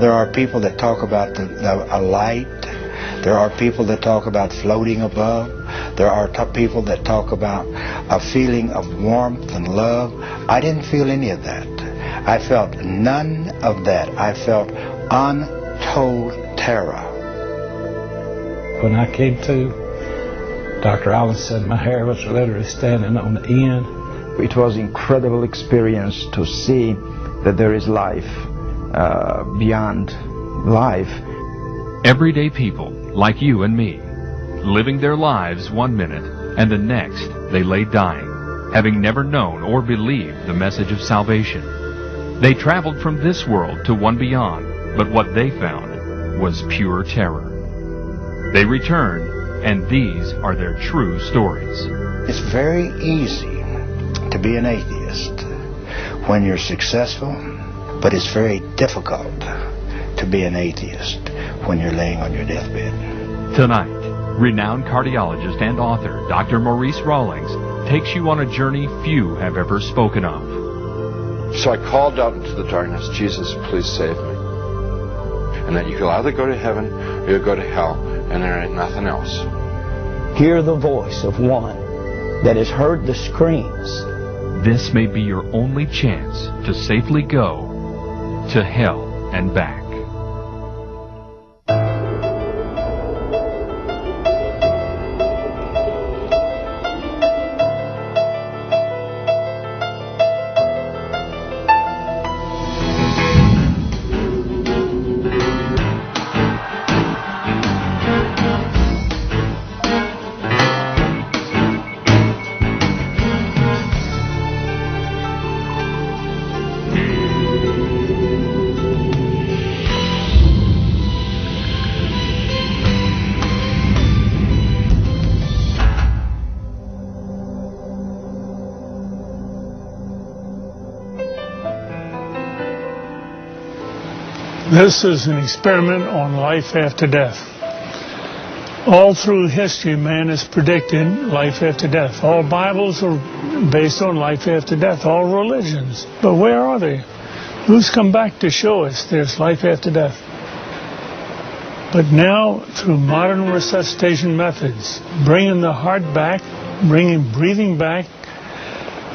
There are people that talk about a light. There are people that talk about floating above. There are people that talk about a feeling of warmth and love. I didn't feel any of that. I felt none of that. I felt untold terror. When I came to, Dr. Allen said my hair was literally standing on the end. It was an incredible experience to see that there is life beyond life. Everyday people like you and me, living their lives one minute and the next they lay dying, having never known or believed the message of salvation. They traveled from this world to one beyond, but what they found was pure terror. They returned, and these are their true stories. It's very easy to be an atheist when you're successful, but it's very difficult to be an atheist when you're laying on your deathbed. Tonight, renowned cardiologist and author Dr. Maurice Rawlings takes you on a journey few have ever spoken of. So I called out into the darkness, Jesus, please save me. And that you can either go to heaven or you'll go to hell, and there ain't nothing else. Hear the voice of one that has heard the screams. This may be your only chance to safely go to hell and back. This is an experiment on life after death. All through history, man has predicted life after death. All Bibles are based on life after death, all religions. But where are they? Who's come back to show us there's life after death? But now, through modern resuscitation methods, bringing the heart back, bringing breathing back,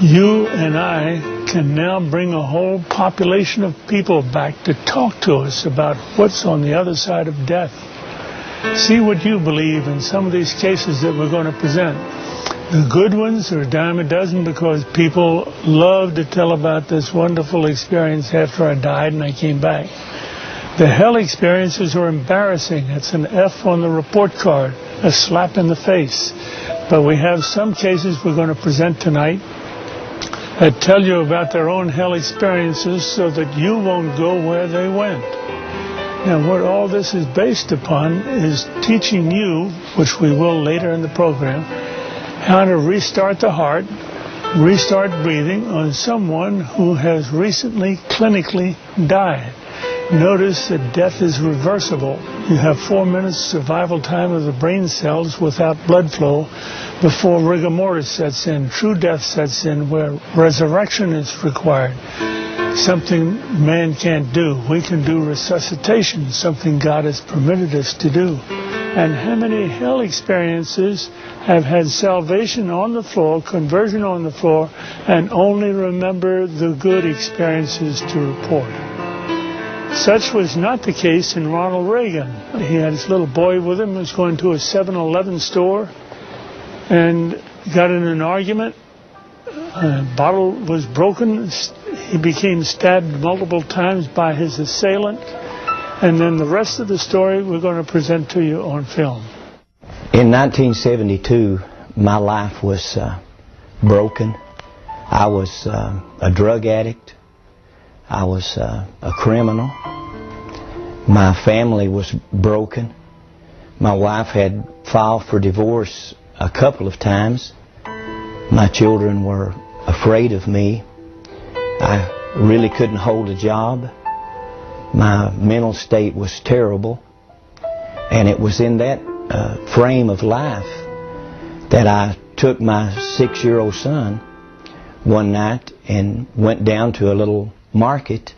you and I can now bring a whole population of people back to talk to us about what's on the other side of death. See what you believe in some of these cases that we're going to present. The good ones are a dime a dozen because people love to tell about this wonderful experience after I died and I came back. The hell experiences are embarrassing. It's an F on the report card, a slap in the face. But we have some cases we're going to present tonight that tell you about their own hell experiences so that you won't go where they went. Now, what all this is based upon is teaching you, which we will later in the program, how to restart the heart, restart breathing on someone who has recently clinically died. Notice that death is reversible. You have 4 minutes survival time of the brain cells without blood flow before rigor mortis sets in, true death sets in, where resurrection is required. Something man can't do. We can do resuscitation, something God has permitted us to do. And how many hell experiences have had salvation on the floor, conversion on the floor, and only remember the good experiences to report? Such was not the case in Ronald Reagan. He had his little boy with him, was going to a 7-Eleven store, and got in an argument. A bottle was broken. He became stabbed multiple times by his assailant. And then the rest of the story we're going to present to you on film. In 1972, my life was broken. I was a drug addict. I was a criminal. My family was broken. My wife had filed for divorce a couple of times. My children were afraid of me. I really couldn't hold a job. My mental state was terrible. And it was in that frame of life that I took my 6-year-old son one night and went down to a little market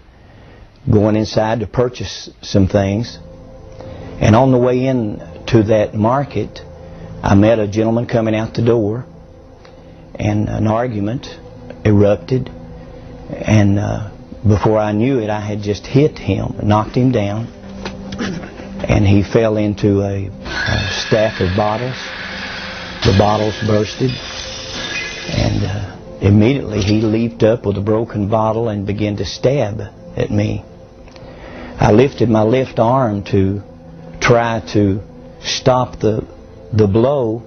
going inside to purchase some things. And on the way in to that market, I met a gentleman coming out the door, and an argument erupted. And before I knew it, I had just hit him, knocked him down, and he fell into a stack of bottles. The bottles bursted, and immediately he leaped up with a broken bottle and began to stab at me. I lifted my left arm to try to stop the blow,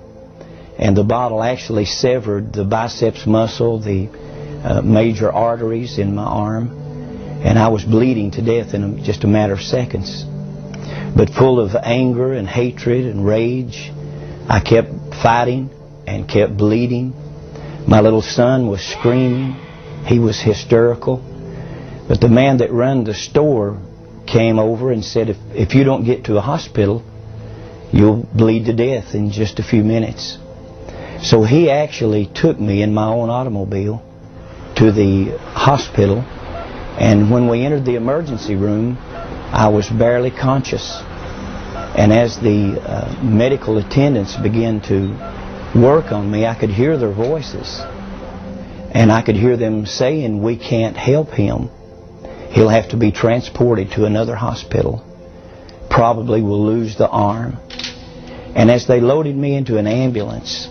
and the bottle actually severed the biceps muscle, the major arteries in my arm, and I was bleeding to death in just a matter of seconds. But full of anger and hatred and rage, I kept fighting and kept bleeding. My little son was screaming. He was hysterical. But the man that ran the store came over and said, if you don't get to a hospital, you'll bleed to death in just a few minutes. So he actually took me in my own automobile to the hospital, and when we entered the emergency room, I was barely conscious. And as the medical attendants began to work on me, I could hear their voices, and I could hear them saying, "We can't help him. He'll have to be transported to another hospital. Probably will lose the arm." And as they loaded me into an ambulance,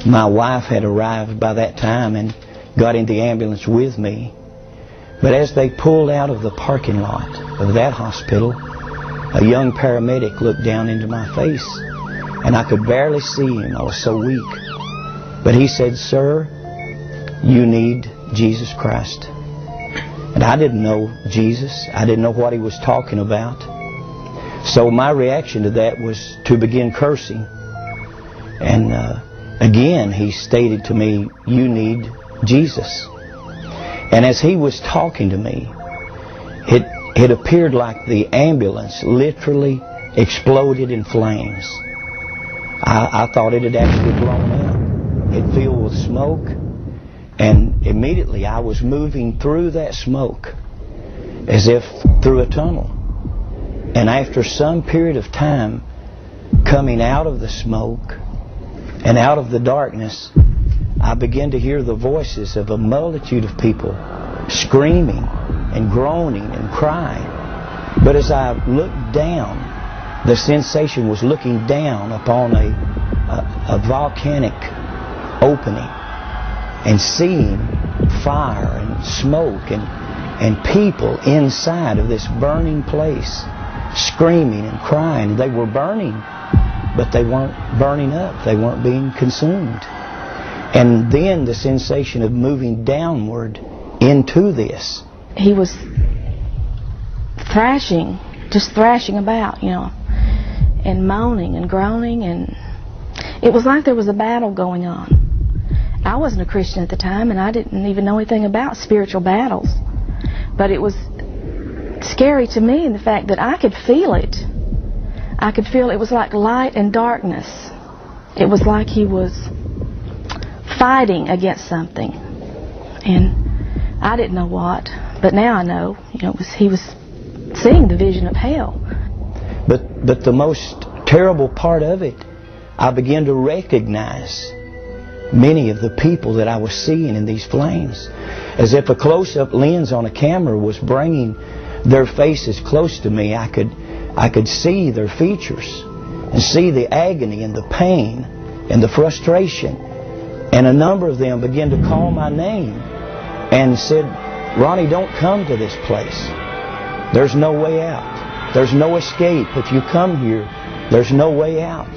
my wife had arrived by that time and got in the ambulance with me. But as they pulled out of the parking lot of that hospital, a young paramedic looked down into my face, and I could barely see him. I was so weak. But he said, "Sir, you need Jesus Christ." And I didn't know Jesus. I didn't know what he was talking about. So my reaction to that was to begin cursing. And again, he stated to me, "You need Jesus." And as he was talking to me, it appeared like the ambulance literally exploded in flames. I thought it had actually blown up. It filled with smoke. And immediately I was moving through that smoke as if through a tunnel. And after some period of time, coming out of the smoke and out of the darkness, I began to hear the voices of a multitude of people screaming and groaning and crying. But as I looked down, the sensation was looking down upon a volcanic opening and seeing fire and smoke and people inside of this burning place screaming and crying. They were burning, but they weren't burning up. They weren't being consumed. And then the sensation of moving downward into this. He was thrashing, just thrashing about, and moaning and groaning, and it was like there was a battle going on. I wasn't a Christian at the time, and I didn't even know anything about spiritual battles. But it was scary to me in the fact that I could feel it. I could feel it was like light and darkness. It was like he was fighting against something. And I didn't know what, but now I know. He was seeing the vision of hell. But the most terrible part of it, I began to recognize many of the people that I was seeing in these flames, as if a close-up lens on a camera was bringing their faces close to me. I could see their features and see the agony and the pain and the frustration. And a number of them began to call my name and said, "Ronnie, don't come to this place. There's no way out. There's no escape. If you come here, there's no way out."